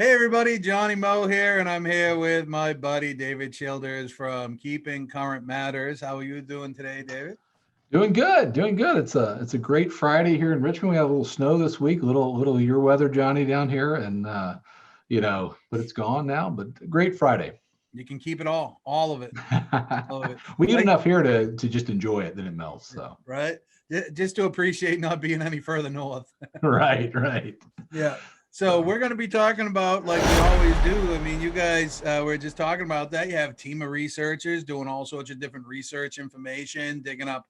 Hey everybody, Johnny Moe here, and I'm here with my buddy David Childers from Keeping Current Matters. How are you doing today, David? Doing good, doing good. It's a great Friday here in Richmond. We had a little snow this week, a little your weather, Johnny, down here, and but it's gone now. But great Friday. You can keep it all of it, all of it. We get Like, enough here to just enjoy it, then it melts. So right? Just to appreciate not being any further north. right, right. Yeah. So So we're going to be talking about, like we always do. I mean, you guys were just talking about that. You have a team of researchers doing all sorts of different research information, digging up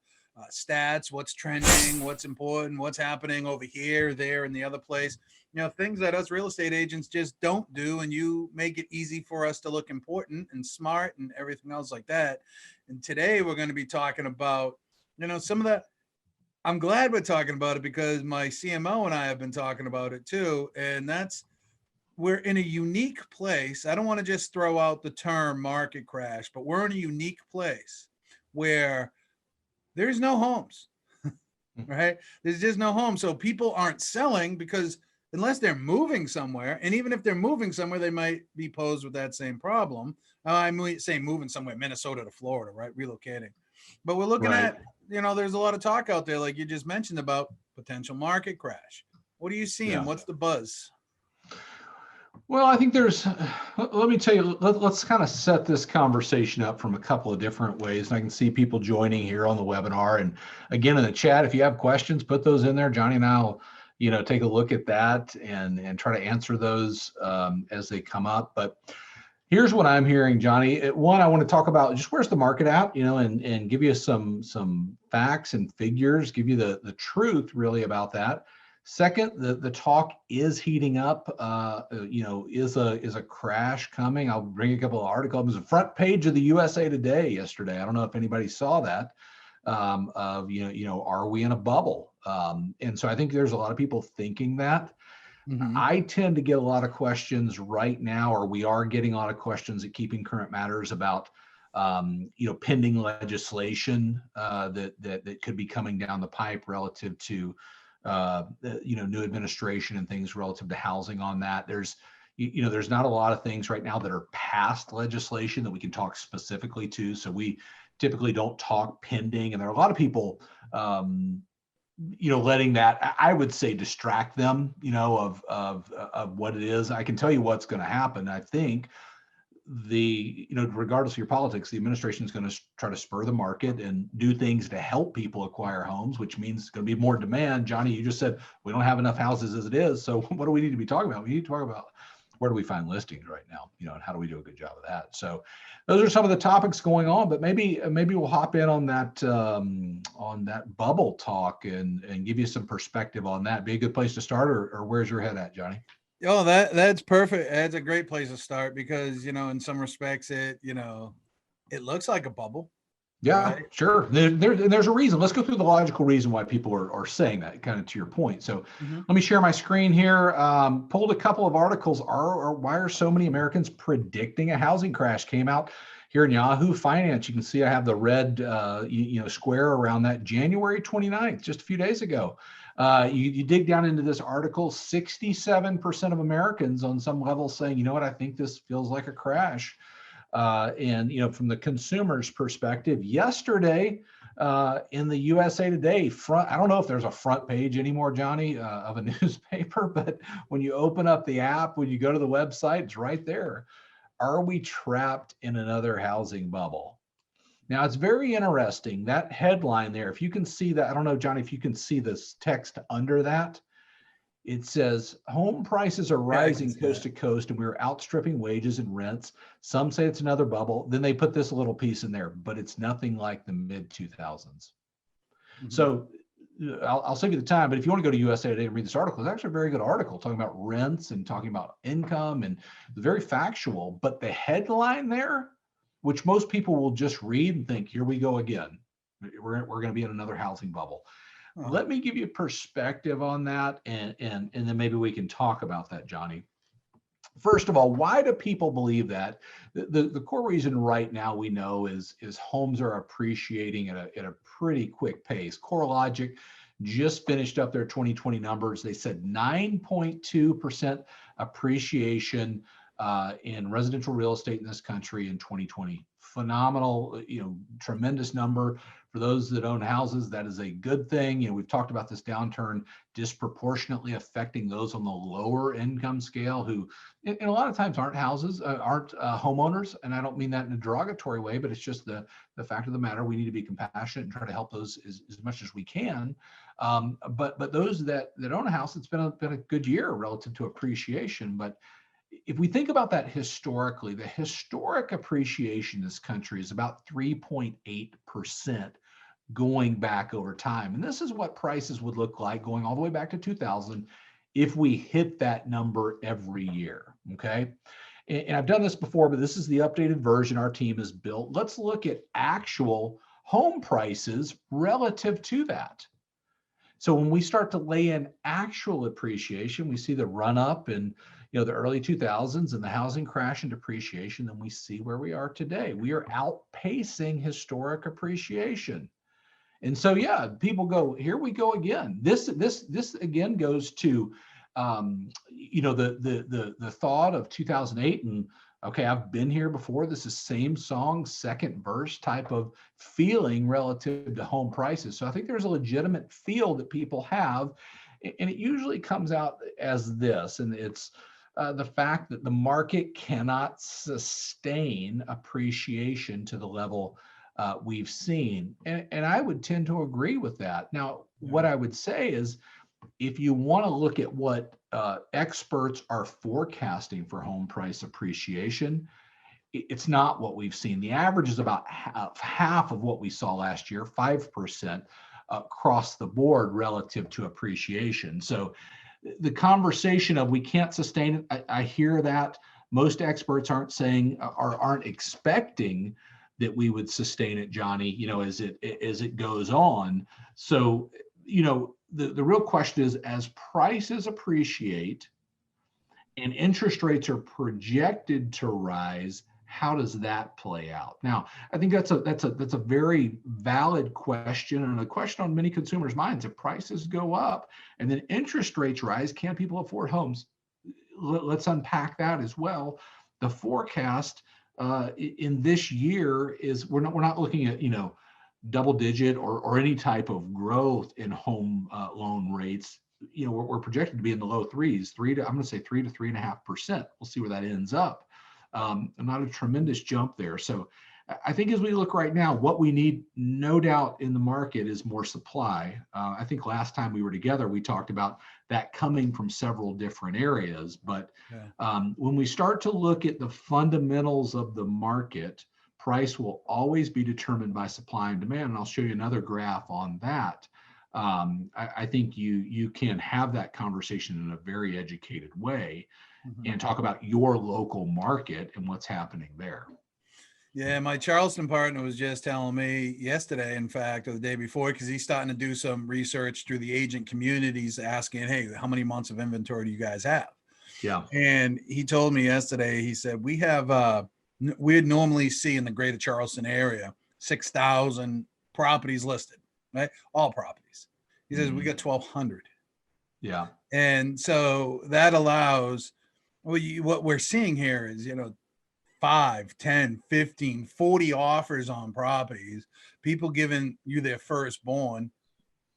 stats, what's trending, what's important, what's happening over here, there, and the other place. Things that us real estate agents just don't do, and you make it easy for us to look important and smart and everything else like that. And today we're going to be talking about, some of the I'm glad we're talking about it because my CMO and I have been talking about it too. And that's we're in a unique place. I don't want to just throw out the term market crash, but we're in a unique place where there's no homes, right? There's just no homes. So people aren't selling because unless they're moving somewhere, and even if they're moving somewhere, they might be posed with that same problem. I mean, say moving somewhere, Minnesota to Florida, right? Relocating. But we're looking right. at, there's a lot of talk out there, like you just mentioned, about potential market crash. What are you seeing? Yeah. What's the buzz? Well, I think there's, let me tell you, let's kind of set this conversation up from a couple of different ways. And I can see people joining here on the webinar. And again, in the chat, if you have questions, put those in there. Johnny and I'll, take a look at that and try to answer those as they come up. But here's what I'm hearing, Johnny. One, I want to talk about just where's the market at, and give you some facts and figures, give you the truth really about that. Second, the talk is heating up. Is a crash coming? I'll bring a couple of articles. It was the front page of the USA Today yesterday. I don't know if anybody saw that. Are we in a bubble? And so I think there's a lot of people thinking that. Mm-hmm. I tend to get a lot of questions right now, or we are getting a lot of questions at Keeping Current Matters about pending legislation that could be coming down the pipe relative to new administration and things relative to housing on that. There's not a lot of things right now that are past legislation that we can talk specifically to. So we typically don't talk pending, and there are a lot of people letting that, I would say, distract them, of what it is. I can tell you what's going to happen. I think regardless of your politics, the administration is going to try to spur the market and do things to help people acquire homes, which means it's going to be more demand. Johnny, you just said we don't have enough houses as it is. So what do we need to be talking about? We need to talk about where do we find listings right now, and how do we do a good job of that? So those are some of the topics going on, but maybe we'll hop in on that bubble talk and give you some perspective on that. Be a good place to start, or where's your head at, Johnny? Oh, that's perfect. That's a great place to start because, in some respects, it looks like a bubble. Yeah, Right. sure. There's a reason. Let's go through the logical reason why people are saying that, kind of to your point. So Mm-hmm. let me share my screen here. Pulled a couple of articles. Why are so many Americans predicting a housing crash? Came out here in Yahoo Finance. You can see I have the red square around that. January 29th, just a few days ago. You dig down into this article, 67% of Americans on some level saying, you know what, I think this feels like a crash. And from the consumer's perspective, yesterday in the USA Today I don't know if there's a front page anymore, Johnny, of a newspaper, but when you open up the app, when you go to the website, it's right there. Are we trapped in another housing bubble? Now, it's very interesting, that headline there. If you can see that, I don't know, Johnny, if you can see this text under that. It says home prices are rising coast to coast and we're outstripping wages and rents. Some say it's another bubble. Then they put this little piece in there, but it's nothing like the mid 2000s. Mm-hmm. So I'll save you the time, but if you want to go to USA Today and read this article, it's actually a very good article talking about rents and talking about income and very factual. But the headline there, which most people will just read and think, here we go again. We're going to be in another housing bubble. Let me give you perspective on that, and then maybe we can talk about that, Johnny. First of all, why do people believe that? The core reason right now we know is homes are appreciating at a pretty quick pace. CoreLogic just finished up their 2020 numbers. They said 9.2% appreciation in residential real estate in this country in 2020. Phenomenal, tremendous number. For those that own houses, that is a good thing. We've talked about this downturn disproportionately affecting those on the lower income scale who, and a lot of times aren't homeowners. And I don't mean that in a derogatory way, but it's just the fact of the matter. We need to be compassionate and try to help those as much as we can. But those that own a house, it's been a good year relative to appreciation. But if we think about that historically, the historic appreciation in this country is about 3.8% going back over time. And this is what prices would look like going all the way back to 2000 if we hit that number every year, okay? And I've done this before, but this is the updated version our team has built. Let's look at actual home prices relative to that. So when we start to lay in actual appreciation, we see the run up in the early 2000s and the housing crash and depreciation, then we see where we are today. We are outpacing historic appreciation. And so, yeah, people go, here we go again. This again goes to, the thought of 2008 and, okay, I've been here before. This is same song, second verse type of feeling relative to home prices. So I think there's a legitimate feel that people have, and it usually comes out as this, and it's the fact that the market cannot sustain appreciation to the level we've seen. And I would tend to agree with that. Now, what I would say is, if you want to look at what experts are forecasting for home price appreciation, it's not what we've seen. The average is about half of what we saw last year, 5% across the board relative to appreciation. So the conversation of we can't sustain it, I hear that. Most experts aren't saying or aren't expecting that we would sustain it, Johnny, as it goes on. So, the real question is, as prices appreciate and interest rates are projected to rise, how does that play out? Now, I think that's a very valid question, and a question on many consumers' minds. If prices go up and then interest rates rise, can people afford homes? Let's unpack that as well. The forecast in this year is we're not looking at double digit or any type of growth in home loan rates. We're projected to be in the low threes, 3 to 3.5%. We'll see where that ends up. Not a tremendous jump there. So I think as we look right now, what we need, no doubt, in the market is more supply. I think last time we were together, we talked about that coming from several different areas. But when we start to look at the fundamentals of the market, price will always be determined by supply and demand. And I'll show you another graph on that. I think you can have that conversation in a very educated way and talk about your local market and what's happening there. Yeah, my Charleston partner was just telling me yesterday, in fact, or the day before, because he's starting to do some research through the agent communities, asking, hey, how many months of inventory do you guys have? Yeah. And he told me yesterday, he said, we'd normally see in the greater Charleston area 6,000 properties listed, right? All properties. He says we got 1,200. Yeah. And so that allows, what we're seeing here is, 5, 10, 15, 40 offers on properties, people giving you their firstborn.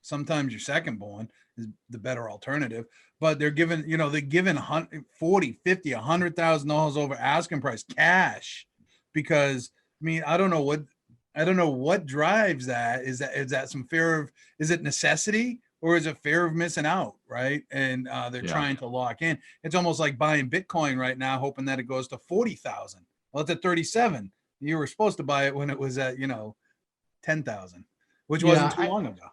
Sometimes your secondborn is the better alternative, but they're giving 40, 50, $100,000 over asking price cash, because I don't know what drives that. Is that some fear of, is it necessity or is it fear of missing out? Right. And they're trying to lock in. It's almost like buying Bitcoin right now, hoping that it goes to 40,000. Well, it's at 37. You were supposed to buy it when it was at, 10,000, which wasn't too long ago.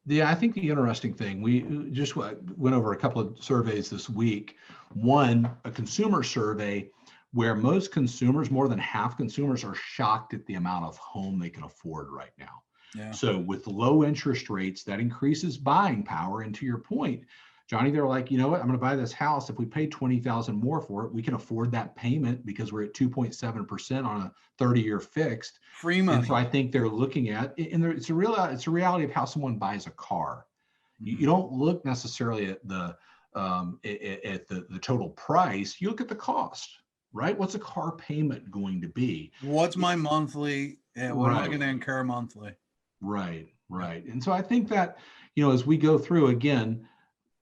Yeah, I think the interesting thing, we just went over a couple of surveys this week. One, a consumer survey where most consumers, more than half consumers, are shocked at the amount of home they can afford right now. Yeah. So with low interest rates, that increases buying power. And to your point, Johnny, they're like, you know what, I'm going to buy this house. If we pay $20,000 more for it, we can afford that payment because we're at 2.7% on a 30-year fixed. Free money. And so I think they're looking at, and it's a reality of how someone buys a car. You don't look necessarily at the total price. You look at the cost, right? What's a car payment going to be? What's my monthly? And what am I going to Right. incur monthly? Right, Yeah. right. And so I think that, as we go through again,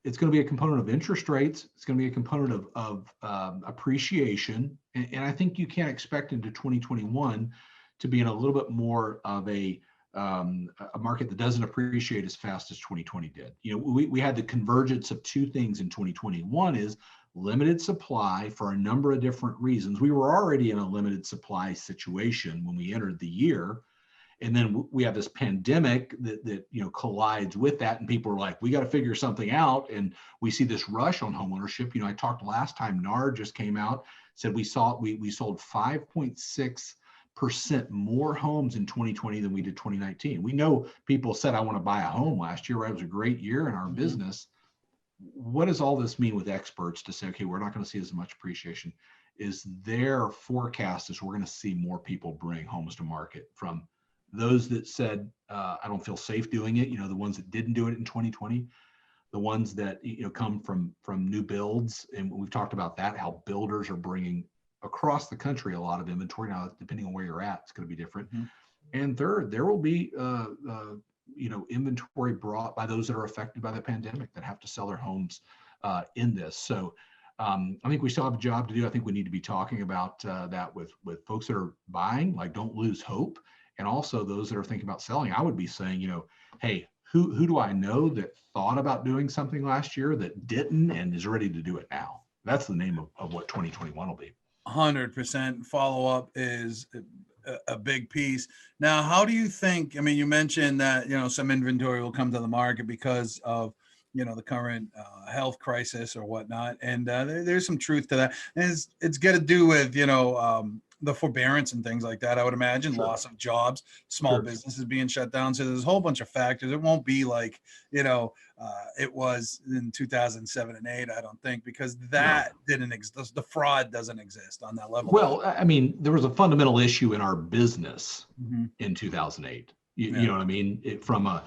it's going to be a component of interest rates. It's going to be a component of appreciation. And I think you can't expect into 2021 to be in a little bit more of a market that doesn't appreciate as fast as 2020 did. We had the convergence of two things in 2021 is limited supply for a number of different reasons. We were already in a limited supply situation when we entered the year. And then we have this pandemic that collides with that, and people are like, we got to figure something out. And we see this rush on homeownership. I talked last time, NAR just came out, said we sold 5.6% more homes in 2020 than we did 2019. We know people said, I want to buy a home last year, right? It was a great year in our business. What does all this mean with experts to say, okay, we're not going to see as much appreciation? Is their forecast is we're going to see more people bring homes to market, from those that said, I don't feel safe doing it, the ones that didn't do it in 2020, the ones that, come from new builds. And we've talked about that, how builders are bringing across the country a lot of inventory. Now, depending on where you're at, it's going to be different. And third, there will be, inventory brought by those that are affected by the pandemic that have to sell their homes in this. So I think we still have a job to do. I think we need to be talking about that with folks that are buying, like, don't lose hope. And also those that are thinking about selling. I would be saying, hey, who do I know that thought about doing something last year that didn't and is ready to do it now? That's the name of what 2021 will be. 100% follow-up is a big piece. Now, how do you think, you mentioned that, some inventory will come to the market because of, the current health crisis or whatnot. And there's some truth to that. And it's got to do with, the forbearance and things like that. I would imagine loss of jobs, small businesses being shut down. So there's a whole bunch of factors. It won't be like, it was in 2007 and 8, I don't think, because that didn't exist. The fraud doesn't exist on that level. Well, there was a fundamental issue in our business in 2008. You know what I mean? From a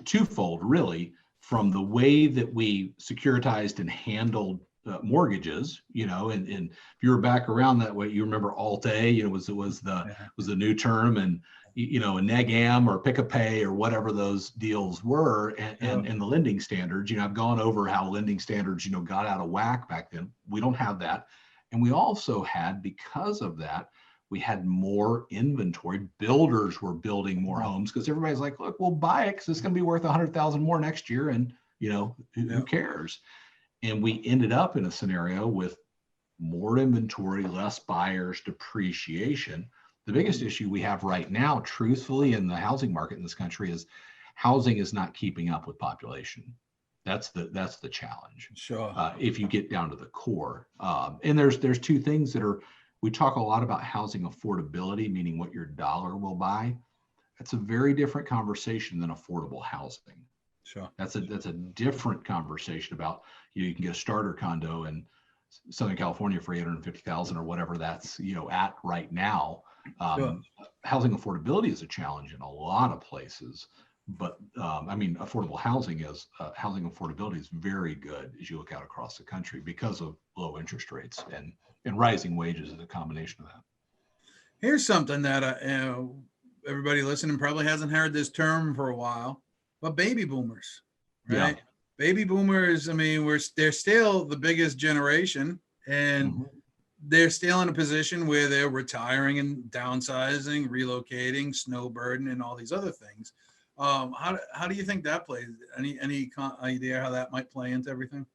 twofold, really, from the way that we securitized and handled mortgages, and if you were back around that way, you remember Alt-A, was the new term, and a neg-am or pick-a-pay or whatever those deals were, and the lending standards. I've gone over how lending standards, got out of whack back then. We don't have that, and we also had, because of that, we had more inventory. Builders were building more homes because everybody's like, look, we'll buy it because it's going to be worth 100,000 more next year, and who cares? And we ended up in a scenario with more inventory, less buyers, depreciation. The biggest issue we have right now, truthfully, in the housing market in this country is housing is not keeping up with population. That's the challenge. Sure. If you get down to the core. And there's two things we talk a lot about housing affordability, meaning what your dollar will buy. That's a very different conversation than affordable housing. Sure. That's a different conversation about, you can get a starter condo in Southern California for $850,000 or whatever that's, at right now. Sure. Housing affordability is a challenge in a lot of places, but affordable housing affordability is very good as you look out across the country because of low interest rates and rising wages as a combination of that. Here's something that everybody listening probably hasn't heard this term for a while. But baby boomers, right? Yeah. Baby boomers, they're still the biggest generation, and they're still in a position where they're retiring and downsizing, relocating, snow burden, and all these other things. How do you think that plays? Any idea how that might play into everything?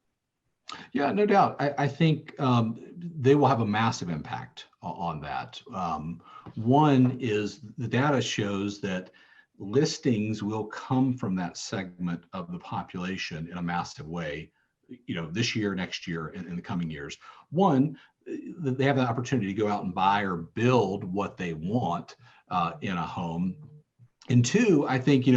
Yeah, no doubt. I think they will have a massive impact on that. One is the data shows that listings will come from that segment of the population in a massive way, this year, next year, and in the coming years. One, they have the opportunity to go out and buy or build what they want in a home. And two, I think,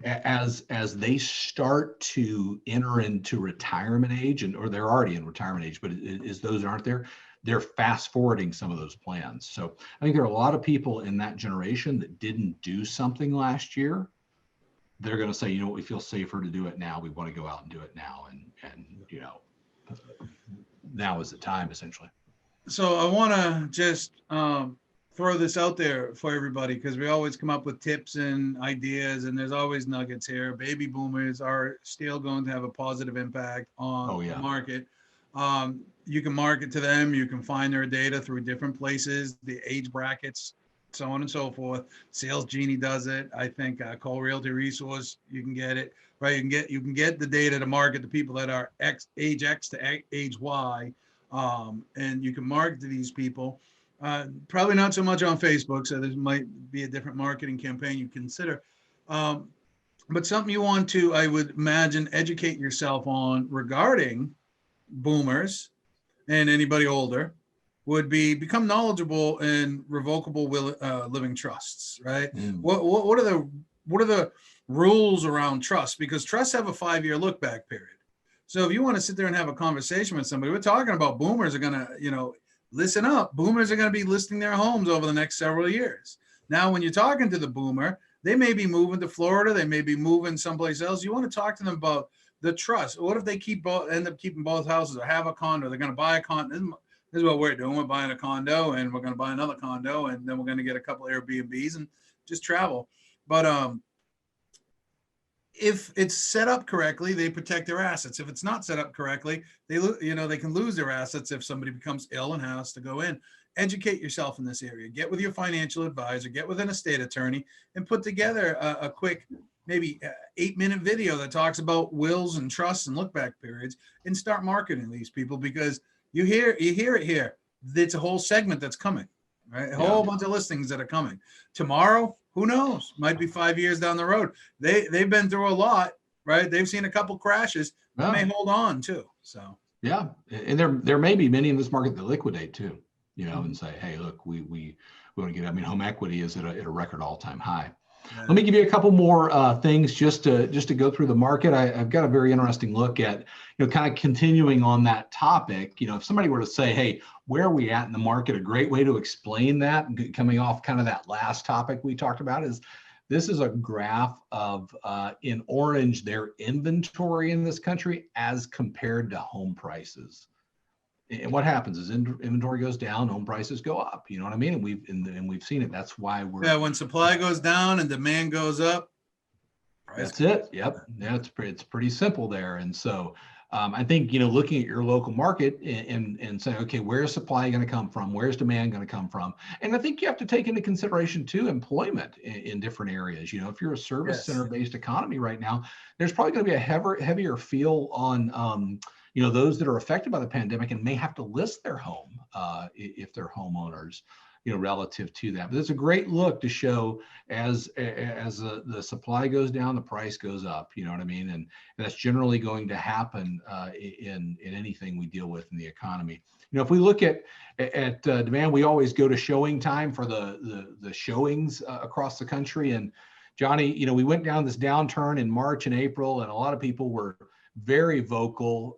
as they start to enter into retirement age, or they're already in retirement age, but as those aren't there, they're fast forwarding some of those plans. So I think there are a lot of people in that generation that didn't do something last year they're going to say, you know what, we feel safer to do it now. We want to go out and do it now. And you know, now is the time, essentially. So I want to just throw this out there for everybody, because we always come up with tips and ideas, and there's always nuggets here. Baby boomers are still going to have a positive impact on Oh the yeah. market. You can market to them. You can find their data through different places, the age brackets, so on and so forth. Sales Genie does it. I think Call Realty Resource, you can get it right. You can get the data to market to people that are age X to age Y, and you can market to these people. Probably not so much on Facebook, so there might be a different marketing campaign you consider. Um, but something you want to, I would imagine, educate yourself on regarding boomers and anybody older would be become knowledgeable in revocable living trusts, right? Mm. What are the rules around trust? Because trusts have a 5-year look back period. So if you want to sit there and have a conversation with somebody, we're talking about boomers are going to, listen up. Boomers are going to be listing their homes over the next several years. Now, when you're talking to the boomer, they may be moving to Florida. They may be moving someplace else. You want to talk to them about the trust. What if they end up keeping both houses or have a condo? They're going to buy a condo. This is what we're doing. We're buying a condo, and we're going to buy another condo, and then we're going to get a couple of Airbnbs and just travel. But if it's set up correctly, they protect their assets. If it's not set up correctly, they can lose their assets if somebody becomes ill and has to go in. Educate yourself in this area. Get with your financial advisor, get with an estate attorney, and put together a quick, maybe 8-minute video that talks about wills and trusts and look back periods, and start marketing these people, because you hear it here. It's a whole segment that's coming, right? A whole bunch of listings that are coming tomorrow. Who knows? Might be 5 years down the road. They've been through a lot, right? They've seen a couple crashes. They may hold on too. So yeah, and there may be many in this market that liquidate too, and say, hey, look, we want to get. I mean, home equity is at a record all-time high. Yeah. Let me give you a couple more things just to go through the market. I've got a very interesting look at, kind of continuing on that topic. If somebody were to say, hey, where are we at in the market? A great way to explain that, coming off kind of that last topic we talked about, is this is a graph of, in orange, their inventory in this country as compared to home prices. And what happens is inventory goes down, home prices go up. You know what I mean? And we've seen it. That's why when supply goes down and demand goes up. That's it. Yep. Yeah, it's pretty simple there. And so I think, looking at your local market and saying, okay, where's supply going to come from? Where's demand going to come from? And I think you have to take into consideration too, employment in different areas. If you're a service center based economy right now, there's probably going to be a heavier feel on, those that are affected by the pandemic and may have to list their home if they're homeowners, relative to that. But it's a great look to show as the supply goes down, the price goes up. You know what I mean? And that's generally going to happen in anything we deal with in the economy. If we look at demand, we always go to showing time for the showings across the country. And Johnny, we went down this downturn in March and April, and a lot of people were very vocal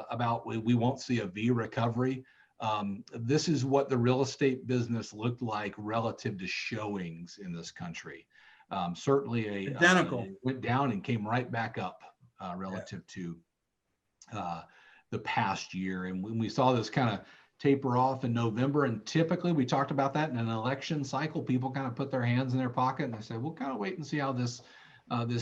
about we won't see a V recovery. This is what the real estate business looked like relative to showings in this country. Certainly identical. Went down and came right back up relative to the past year. And when we saw this kind of taper off in November, and typically we talked about that in an election cycle, people kind of put their hands in their pocket and they said, we'll kind of wait and see how this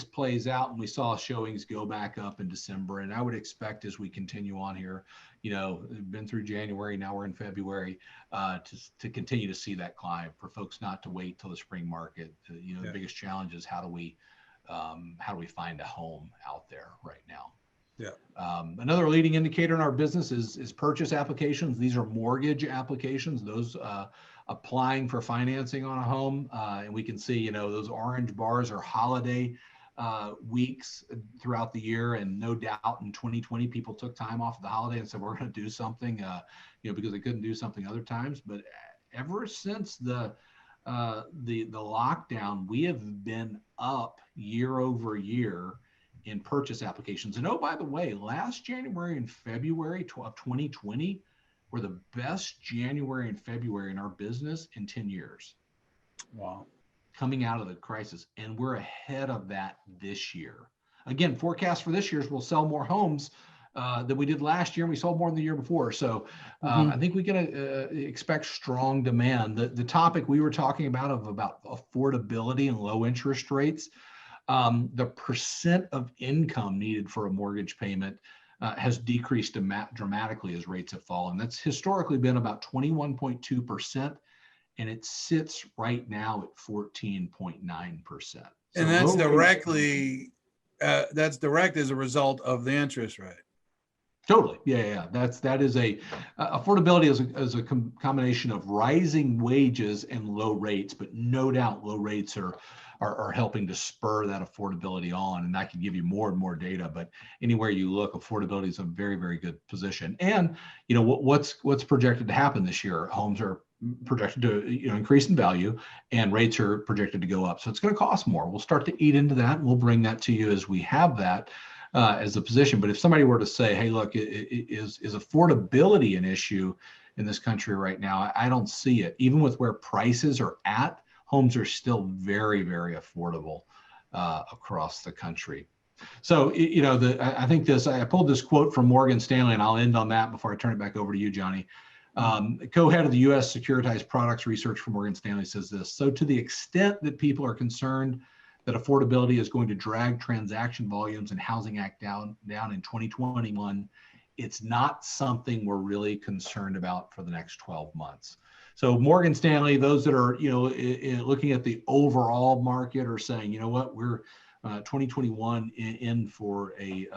plays out. And we saw showings go back up in December. And I would expect as we continue on here, been through January, now we're in February, to continue to see that climb, for folks not to wait till the spring market. The biggest challenge is how do we find a home out there right now? Yeah. Another leading indicator in our business is purchase applications. These are mortgage applications, those applying for financing on a home. And we can see, those orange bars are holiday weeks throughout the year. And no doubt in 2020, people took time off of the holiday and said, we're going to do something, because they couldn't do something other times. But ever since the lockdown, we have been up year over year in purchase applications. And oh, by the way, last January and February of 2020 were the best January and February in our business in 10 years. Wow. coming out of the crisis, and we're ahead of that this year. Again, forecast for this year is we'll sell more homes than we did last year, and we sold more than the year before. So I think we can expect strong demand. The topic we were talking about affordability and low interest rates, the percent of income needed for a mortgage payment has decreased dramatically as rates have fallen. That's historically been about 21.2%, and it sits right now at 14.9%. And that's directly, that's direct as a result of the interest rate. Totally. Yeah. That is affordability is a combination of rising wages and low rates, but no doubt low rates are helping to spur that affordability on. And that can give you more and more data, but anywhere you look, affordability is a very, very good position. And, what's projected to happen this year? Homes are projected to increase in value, and rates are projected to go up. So it's going to cost more. We'll start to eat into that, and we'll bring that to you as we have that as a position. But if somebody were to say, hey, look, is affordability an issue in this country right now? I don't see it. Even with where prices are at, homes are still very, very affordable across the country. So, I think I pulled this quote from Morgan Stanley, and I'll end on that before I turn it back over to you, Johnny. Co-head of the U.S. Securitized Products Research for Morgan Stanley says this: so to the extent that people are concerned that affordability is going to drag transaction volumes and Housing Act down in 2021, it's not something we're really concerned about for the next 12 months. So Morgan Stanley, those that are looking at the overall market are saying, we're 2021 in for a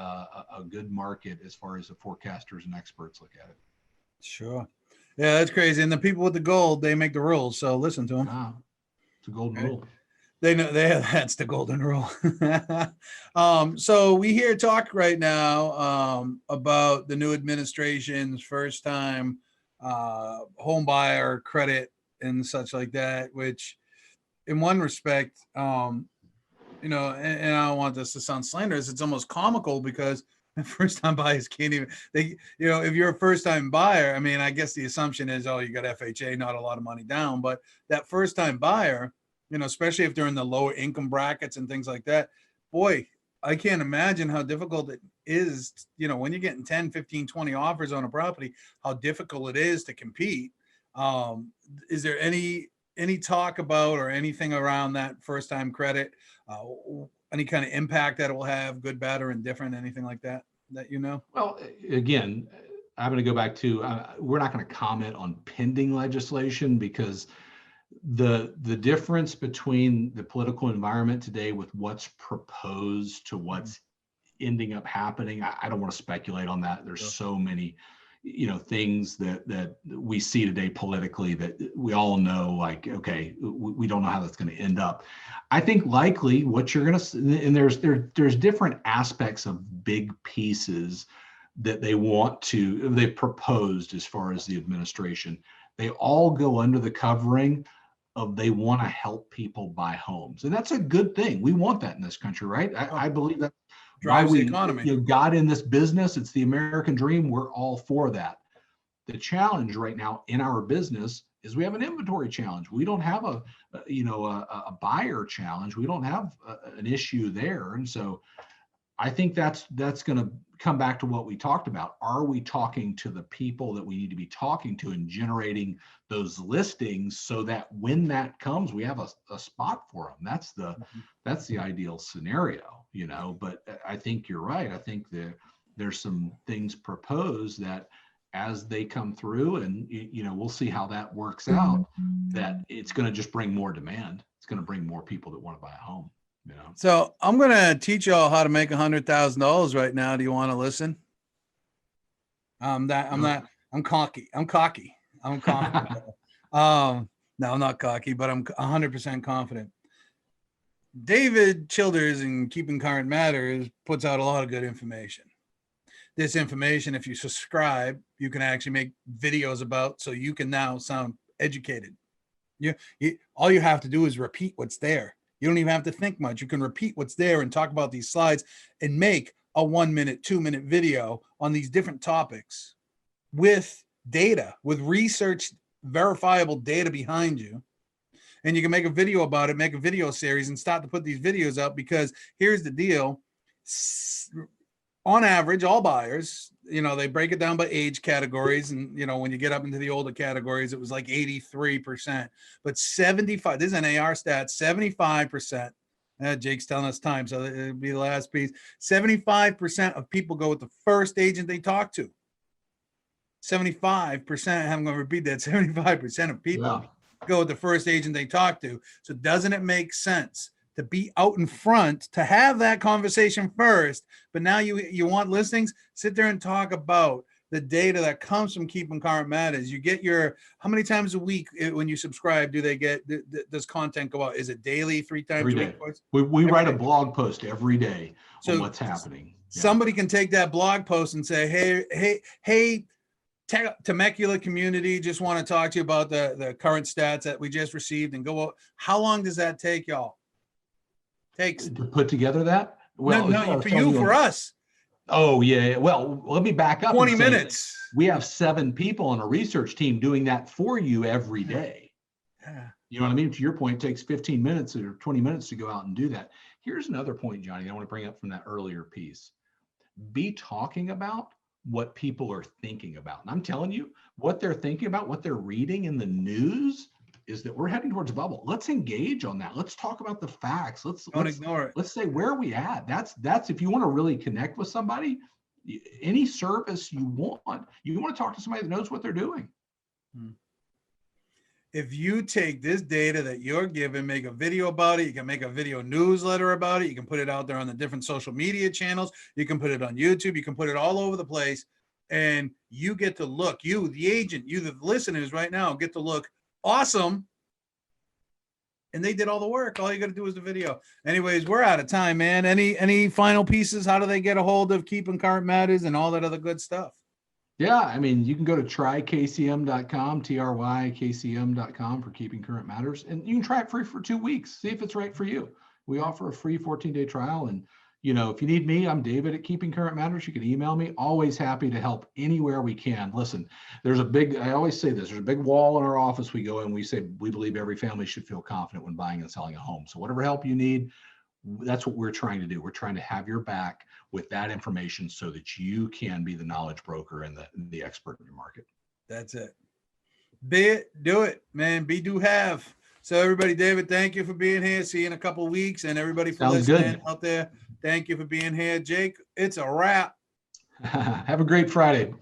good market as far as the forecasters and experts look at it. Sure. Yeah, that's crazy. And the people with the gold, they make the rules. So listen to them. It's a golden rule. They know that's the golden rule. So we hear talk right now about the new administration's first time home buyer credit and such like that, which in one respect, and I don't want this to sound slanderous, it's almost comical because first time buyers can't even, if you're a first time buyer, I mean, I guess the assumption is, you got FHA, not a lot of money down, but that first time buyer, especially if they're in the lower income brackets and things like that, boy, I can't imagine how difficult it is, when you're getting 10, 15, 20 offers on a property, how difficult it is to compete. Is there any talk about or anything around that first time credit, any kind of impact that it will have, good, bad, or indifferent, anything like that? Well, again, I'm going to go back to, we're not going to comment on pending legislation because the difference between the political environment today with what's proposed to what's ending up happening, I don't want to speculate on that. There's so many, things that we see today politically that we all know, like, okay, we don't know how that's going to end up. I think likely what you're going to see, and there's different aspects of big pieces that they've proposed as far as the administration. They all go under the covering of they want to help people buy homes. And that's a good thing. We want that in this country, right? I believe that drives why we the economy. Got in this business. It's the American dream. We're all for that. The challenge right now in our business is we have an inventory challenge. We don't have a buyer challenge. We don't have an issue there. And so I think that's going to come back to what we talked about. Are we talking to the people that we need to be talking to and generating those listings so that when that comes, we have a spot for them? That's the ideal scenario, but I think you're right. I think there's some things proposed that as they come through and, we'll see how that works out, that it's going to just bring more demand. It's going to bring more people that want to buy a home. So I'm going to teach y'all how to make $100,000 right now. Do you want to listen? I'm cocky. I'm confident. No, I'm not cocky, but I'm 100% confident. David Childers in Keeping Current Matters puts out a lot of good information. This information, if you subscribe, you can actually make videos about, so you can now sound educated. All you have to do is repeat what's there. You don't even have to think much. You can repeat what's there and talk about these slides and make a 1 minute, 2 minute video on these different topics with data, with research, verifiable data behind you. and you can make a video about it, make a video series and start to put these videos up, because here's the deal. On average, all buyers, they break it down by age categories. And, when you get up into the older categories, it was like 83%, but 75, this is an AR stat, 75%. Jake's telling us time, so it'll be the last piece. 75% of people go with the first agent they talk to. 75%, I'm going to repeat that, 75% of people go with the first agent they talk to. So doesn't it make sense to be out in front, to have that conversation first? But now you want listings, sit there and talk about the data that comes from Keeping Current Matters. You get how many times a week when you subscribe does content go out? Is it daily, 3 times every a day? week? We write a blog post every day on what's happening. Somebody can take that blog post and say, hey, Temecula community, just want to talk to you about the current stats that we just received, and go out. How long does that take, y'all? Takes to put together that? Well, no, for us. Oh, yeah. Well, let me back up. 20 minutes. We have 7 people on a research team doing that for you every day. Yeah. You know what I mean? To your point, it takes 15 minutes or 20 minutes to go out and do that. Here's another point, Johnny, I want to bring up from that earlier piece. Be talking about what people are thinking about. And I'm telling you, what they're thinking about, what they're reading in the news, is that we're heading towards a bubble. Let's engage on that. Let's talk about the facts. Let's ignore it. Let's say, where are we at? That's if you want to really connect with somebody, any service you want to talk to somebody that knows what they're doing. If you take this data that you're given, make a video about it, you can make a video newsletter about it, you can put it out there on the different social media channels, you can put it on YouTube, you can put it all over the place, and you get to look, you, the agent, you, the listeners right now, get to look awesome. And they did all the work. All you got to do is the video. Anyways, we're out of time, man. Any final pieces? How do they get a hold of Keeping Current Matters and all that other good stuff? Yeah, I mean, you can go to trykcm.com, trykcm.com for Keeping Current Matters, and you can try it free for 2 weeks. See if it's right for you. We offer a free 14-day trial, and if you need me, I'm David at Keeping Current Matters. You can email me. Always happy to help anywhere we can. Listen, I always say this, there's a big wall in our office. We go in, we say, we believe every family should feel confident when buying and selling a home. So whatever help you need, that's what we're trying to do. We're trying to have your back with that information so that you can be the knowledge broker and the expert in your market. That's it. Be it, do it, man. Be, do, have. So everybody, David, thank you for being here. See you in a couple of weeks. And everybody for listening out there, thank you for being here. Jake, it's a wrap. Have a great Friday.